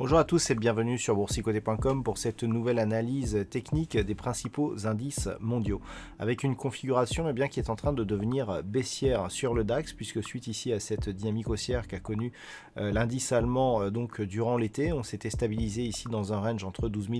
Bonjour à tous et bienvenue sur boursicoté.com pour cette nouvelle analyse technique des principaux indices mondiaux avec une configuration qui est en train de devenir baissière sur le DAX, puisque suite ici à cette dynamique haussière qu'a connue l'indice allemand donc durant l'été, on s'était stabilisé ici dans un range entre 12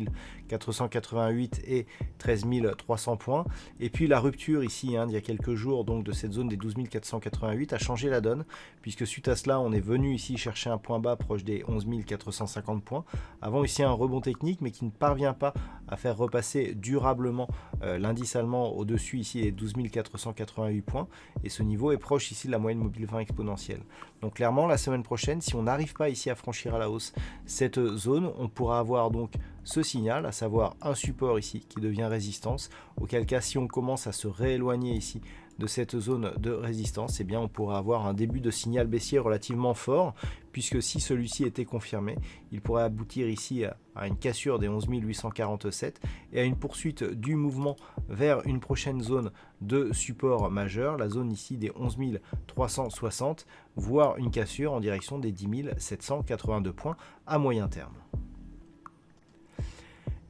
488 et 13 300 points, et puis la rupture ici il y a quelques jours donc de cette zone des 12 488 a changé la donne, puisque suite à cela on est venu ici chercher un point bas proche des 11 450 points, avant ici un rebond technique mais qui ne parvient pas à faire repasser durablement l'indice allemand au-dessus ici des 12 488 points, et ce niveau est proche ici de la moyenne mobile 20 exponentielle. Donc clairement la semaine prochaine, si on n'arrive pas ici à franchir à la hausse cette zone, on pourra avoir donc ce signal, à savoir un support ici qui devient résistance, auquel cas si on commence à se rééloigner ici de cette zone de résistance, on pourra avoir un début de signal baissier relativement fort, puisque si celui-ci était confirmé, il pourrait aboutir ici à une cassure des 11 847 et à une poursuite du mouvement vers une prochaine zone de support majeur, la zone ici des 11 360, voire une cassure en direction des 10 782 points à moyen terme.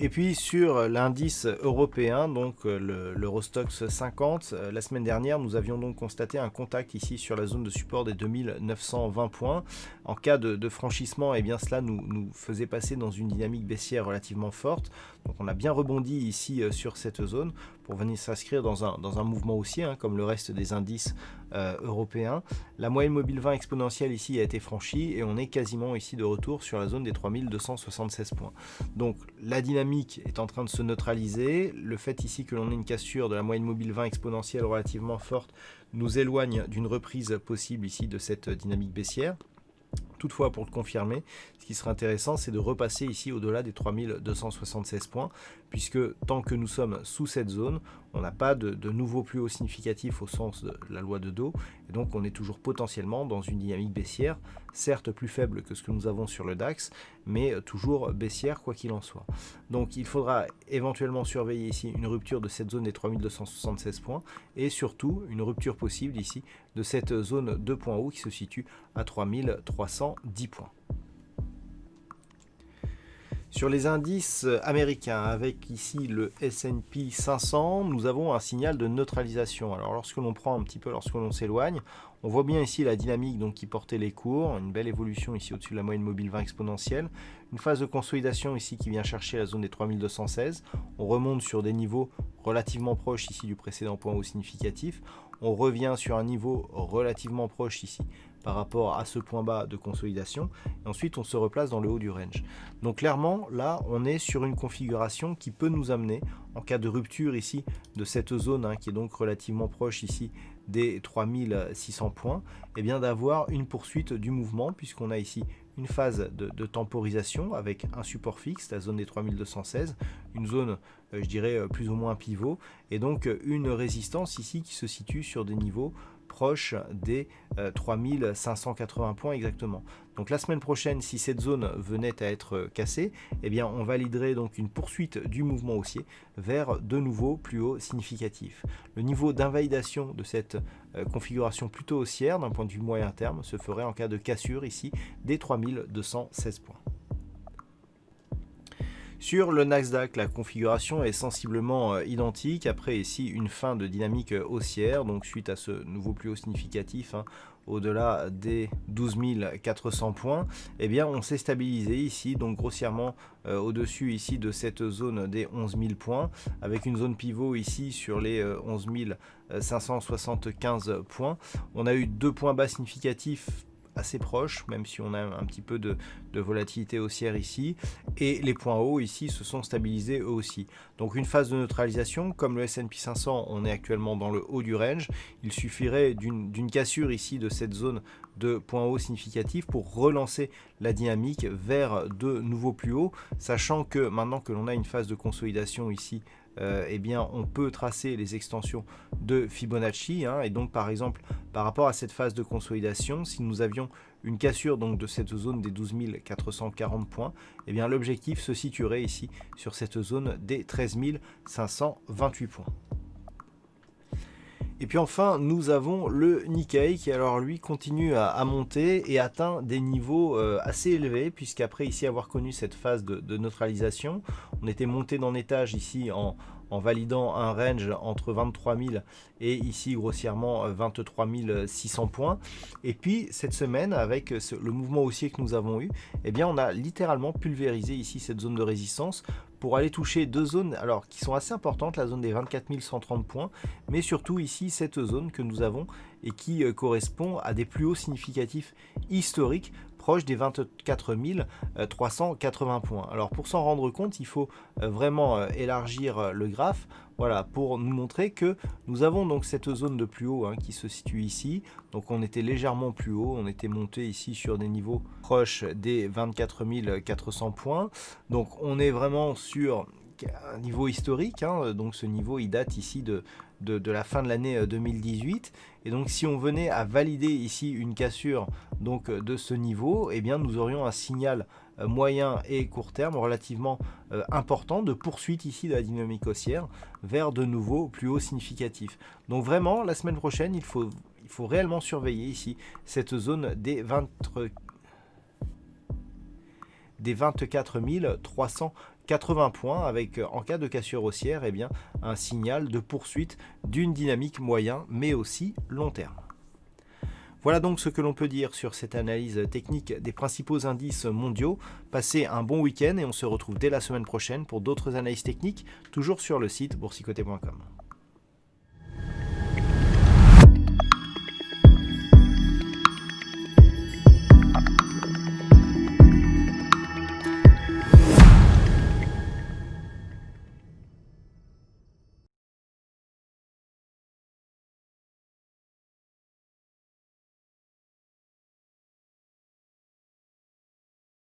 Et puis sur l'indice européen, donc l'Eurostoxx 50, la semaine dernière, nous avions donc constaté un contact ici sur la zone de support des 2920 points. En cas de franchissement, cela nous faisait passer dans une dynamique baissière relativement forte. Donc on a bien rebondi ici sur cette zone pour venir s'inscrire dans un mouvement haussier, comme le reste des indices européens. La moyenne mobile 20 exponentielle ici a été franchie et on est quasiment ici de retour sur la zone des 3276 points. Donc la dynamique est en train de se neutraliser. Le fait ici que l'on ait une cassure de la moyenne mobile 20 exponentielle relativement forte nous éloigne d'une reprise possible ici de cette dynamique baissière. Toutefois, pour le confirmer, ce qui serait intéressant, c'est de repasser ici au-delà des 3276 points, puisque tant que nous sommes sous cette zone, on n'a pas de nouveau plus haut significatif au sens de la loi de Dow, et donc on est toujours potentiellement dans une dynamique baissière, certes plus faible que ce que nous avons sur le DAX, mais toujours baissière quoi qu'il en soit. Donc il faudra éventuellement surveiller ici une rupture de cette zone des 3276 points, et surtout une rupture possible ici de cette zone de points hauts qui se situe à 3310 points. Sur les indices américains, avec ici le S&P 500, nous avons un signal de neutralisation. Alors lorsque l'on prend un petit peu, lorsque l'on s'éloigne, on voit bien ici la dynamique qui portait les cours, une belle évolution ici au-dessus de la moyenne mobile 20 exponentielle, une phase de consolidation ici qui vient chercher la zone des 3216, on remonte sur des niveaux relativement proches ici du précédent point haut significatif, on revient sur un niveau relativement proche ici par rapport à ce point bas de consolidation, et ensuite on se replace dans le haut du range. Donc clairement là on est sur une configuration qui peut nous amener, en cas de rupture ici de cette zone qui est donc relativement proche ici des 3600 points, d'avoir une poursuite du mouvement, puisqu'on a ici une phase de temporisation avec un support fixe, la zone des 3216, une zone je dirais plus ou moins pivot, et donc une résistance ici qui se situe sur des niveaux proche des 3580 points exactement. Donc la semaine prochaine, si cette zone venait à être cassée, on validerait donc une poursuite du mouvement haussier vers de nouveaux plus hauts significatifs. Le niveau d'invalidation de cette configuration plutôt haussière d'un point de vue moyen terme se ferait en cas de cassure ici des 3216 points. Sur le Nasdaq, la configuration est sensiblement identique, après ici une fin de dynamique haussière, donc suite à ce nouveau plus haut significatif, au-delà des 12 400 points, on s'est stabilisé ici, donc grossièrement au-dessus ici de cette zone des 11 000 points, avec une zone pivot ici sur les 11 575 points. On a eu deux points bas significatifs assez proche, même si on a un petit peu de volatilité haussière ici, et les points hauts ici se sont stabilisés eux aussi. Donc une phase de neutralisation, comme le S&P 500, on est actuellement dans le haut du range, il suffirait d'une cassure ici de cette zone de points hauts significatifs pour relancer la dynamique vers de nouveaux plus hauts, sachant que maintenant que l'on a une phase de consolidation ici eh bien, on peut tracer les extensions de Fibonacci, hein, et donc par exemple par rapport à cette phase de consolidation, si nous avions une cassure donc de cette zone des 12 440 points, eh bien l'objectif se situerait ici sur cette zone des 13 528 points. Et puis enfin, nous avons le Nikkei qui alors lui continue à monter et atteint des niveaux assez élevés, puisqu'après ici avoir connu cette phase de neutralisation, on était monté dans l'étage ici en validant un range entre 23 000 et ici grossièrement 23 600 points. Et puis cette semaine, avec le mouvement haussier que nous avons eu, eh bien on a littéralement pulvérisé ici cette zone de résistance pour aller toucher deux zones alors qui sont assez importantes, la zone des 24 130 points, mais surtout ici cette zone que nous avons et qui correspond à des plus hauts significatifs historiques proche des 24 380 points. Alors pour s'en rendre compte, il faut vraiment élargir le graphe, voilà, pour nous montrer que nous avons donc cette zone de plus haut, hein, qui se situe ici. Donc on était légèrement plus haut, on était monté ici sur des niveaux proches des 24 400 points. Donc on est vraiment sur un niveau historique, hein, donc ce niveau il date ici de la fin de l'année 2018, et donc si on venait à valider ici une cassure donc de ce niveau, eh bien nous aurions un signal moyen et court terme relativement important de poursuite ici de la dynamique haussière vers de nouveaux plus hauts significatifs. Donc vraiment la semaine prochaine il faut réellement surveiller ici cette zone des 24 380 points avec, en cas de cassure haussière, eh bien, un signal de poursuite d'une dynamique moyen mais aussi long terme. Voilà donc ce que l'on peut dire sur cette analyse technique des principaux indices mondiaux. Passez un bon week-end et on se retrouve dès la semaine prochaine pour d'autres analyses techniques, toujours sur le site boursicoté.com.